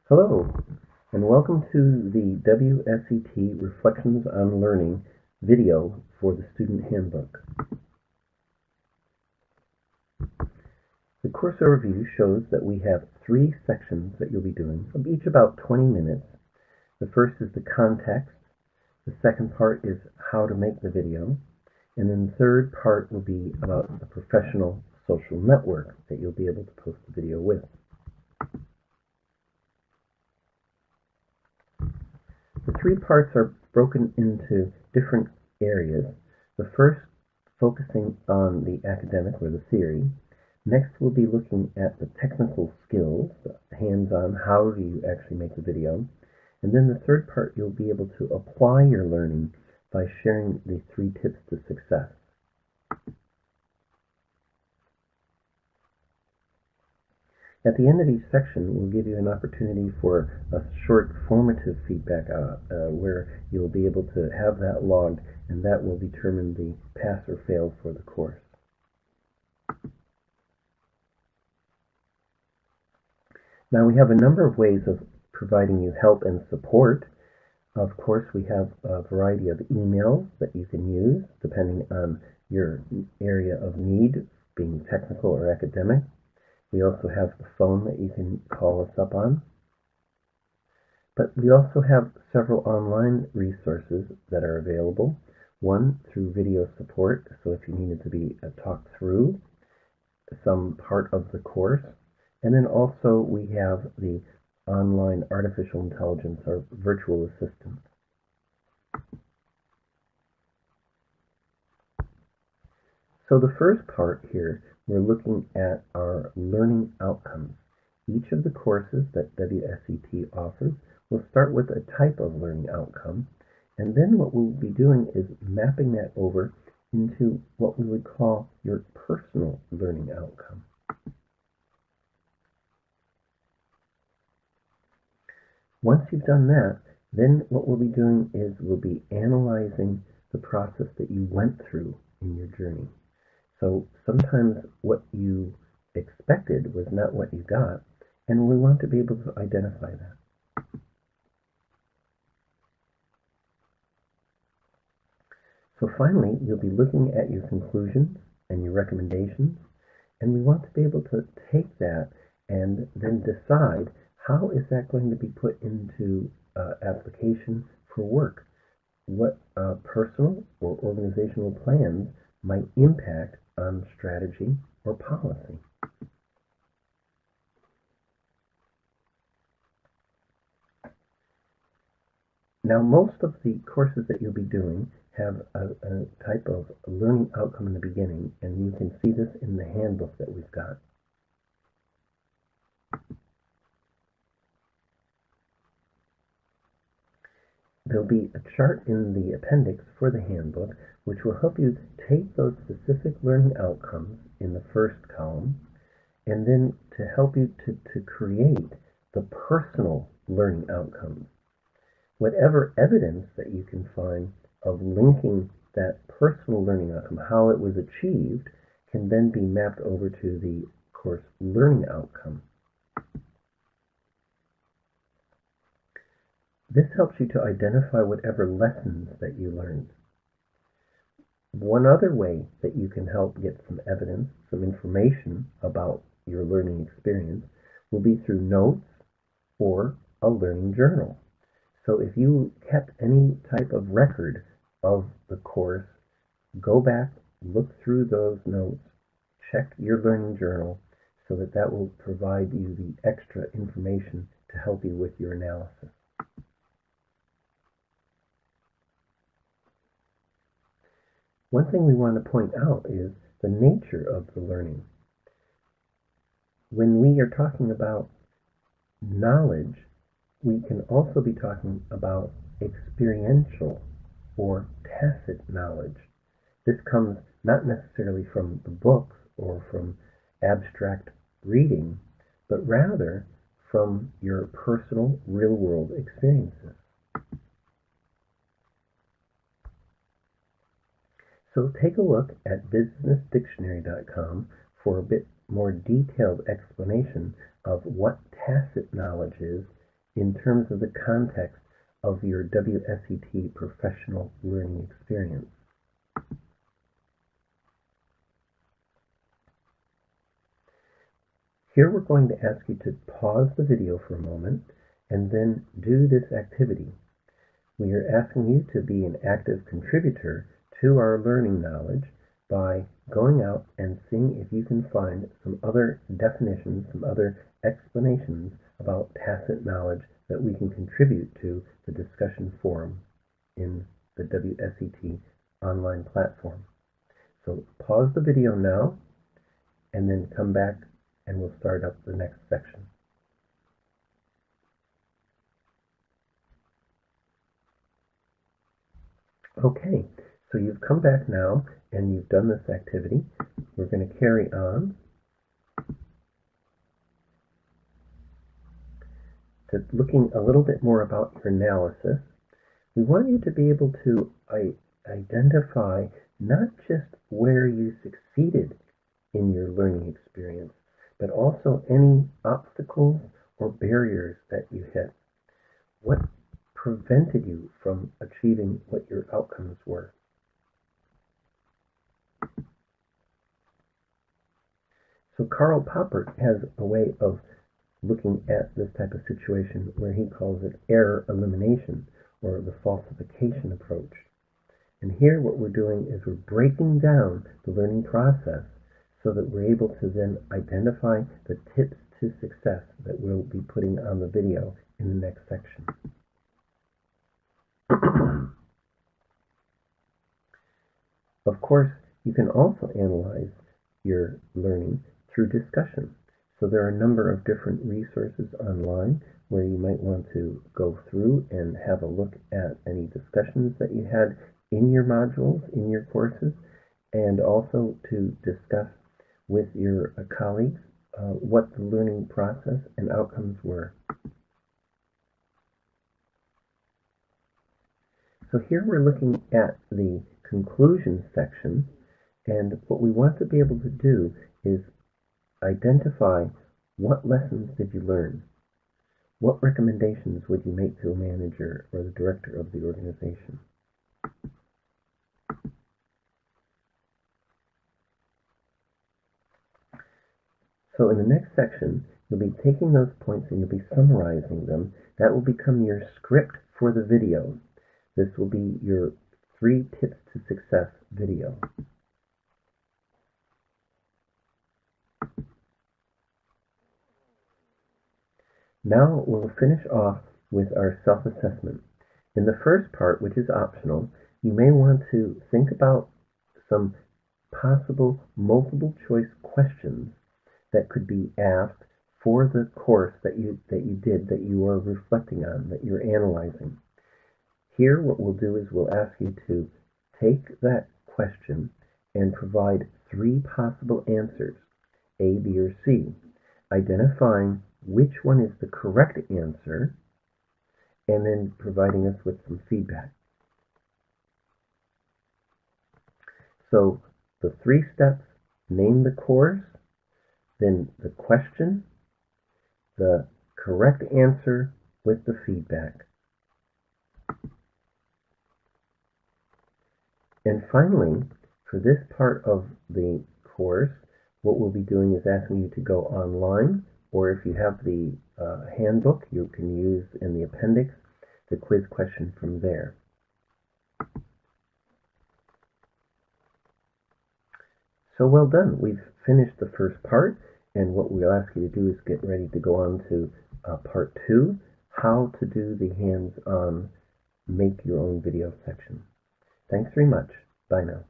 Hello, and welcome to the WSET Reflections on Learning video for the Student Handbook. The course overview shows that we have 3 sections that you'll be doing, each about 20 minutes. The first is the context, the second part is how to make the video, and then the third part will be about the professional social network that you'll be able to post the video with. The 3 parts are broken into different areas. The first focusing on the academic or the theory. Next we'll be looking at the technical skills, the hands-on, how do you actually make the video. And then the third part you'll be able to apply your learning by sharing the 3 tips to success. At the end of each section, we'll give you an opportunity for a short formative feedback where you'll be able to have that logged, and that will determine the pass or fail for the course. Now we have a number of ways of providing you help and support. Of course, we have a variety of emails that you can use depending on your area of need, being technical or academic. We also have the phone that you can call us up on. But we also have several online resources that are available. One through video support, so if you needed to be talked through some part of the course. And then also we have the online artificial intelligence or virtual assistant. So the first part here, we're looking at our learning outcomes. Each of the courses that WSET offers will start with a type of learning outcome, and then what we'll be doing is mapping that over into what we would call your personal learning outcome. Once you've done that, then what we'll be doing is we'll be analyzing the process that you went through in your journey. So sometimes what you expected was not what you got, and we want to be able to identify that. So finally, you'll be looking at your conclusions and your recommendations, and we want to be able to take that and then decide how is that going to be put into application for work. What personal or organizational plans might impact on strategy or policy. Now, most of the courses that you'll be doing have a type of learning outcome in the beginning, and you can see this in the handbook that we've got. There'll be a chart in the appendix for the handbook which will help you take those specific learning outcomes in the first column and then to help you to create the personal learning outcomes. Whatever evidence that you can find of linking that personal learning outcome, how it was achieved, can then be mapped over to the course learning outcome. This helps you to identify whatever lessons that you learned. One other way that you can help get some evidence, some information about your learning experience will be through notes or a learning journal. So if you kept any type of record of the course, go back, look through those notes, check your learning journal so that that will provide you the extra information to help you with your analysis. One thing we want to point out is the nature of the learning. When we are talking about knowledge, we can also be talking about experiential or tacit knowledge. This comes not necessarily from the books or from abstract reading, but rather from your personal real-world experiences. So take a look at businessdictionary.com for a bit more detailed explanation of what tacit knowledge is in terms of the context of your WSET professional learning experience. Here we're going to ask you to pause the video for a moment and then do this activity. We are asking you to be an active contributor to our learning knowledge by going out and seeing if you can find some other definitions, some other explanations about tacit knowledge that we can contribute to the discussion forum in the WSET online platform. So pause the video now and then come back and we'll start up the next section. Okay, so you've come back now and you've done this activity. We're going to carry on to looking a little bit more about your analysis. We want you to be able to identify not just where you succeeded in your learning experience, but also any obstacles or barriers that you hit. What prevented you from achieving what your outcomes were? So Karl Popper has a way of looking at this type of situation where he calls it error elimination, or the falsification approach. And here what we're doing is we're breaking down the learning process so that we're able to then identify the tips to success that we'll be putting on the video in the next section. Of course, you can also analyze your learning through discussion. So there are a number of different resources online where you might want to go through and have a look at any discussions that you had in your modules, in your courses, and also to discuss with your colleagues what the learning process and outcomes were. So here we're looking at the conclusion section, and what we want to be able to do is identify what lessons did you learn? What recommendations would you make to a manager or the director of the organization? So in the next section, you'll be taking those points and you'll be summarizing them. That will become your script for the video. This will be your 3 tips to success video. Now we'll finish off with our self-assessment. In the first part, which is optional, you may want to think about some possible multiple choice questions that could be asked for the course that you are reflecting on, that you're analyzing. Here what we'll do is we'll ask you to take that question and provide 3 possible answers, A, B, or C, identifying which one is the correct answer, and then providing us with some feedback. So the 3 steps: name the course, then the question, the correct answer with the feedback. And finally, for this part of the course, what we'll be doing is asking you to go online, or if you have the handbook, you can use in the appendix the quiz question from there. So well done. We've finished the first part, and what we'll ask you to do is get ready to go on to part 2, how to do the hands-on make your own video section. Thanks very much. Bye now.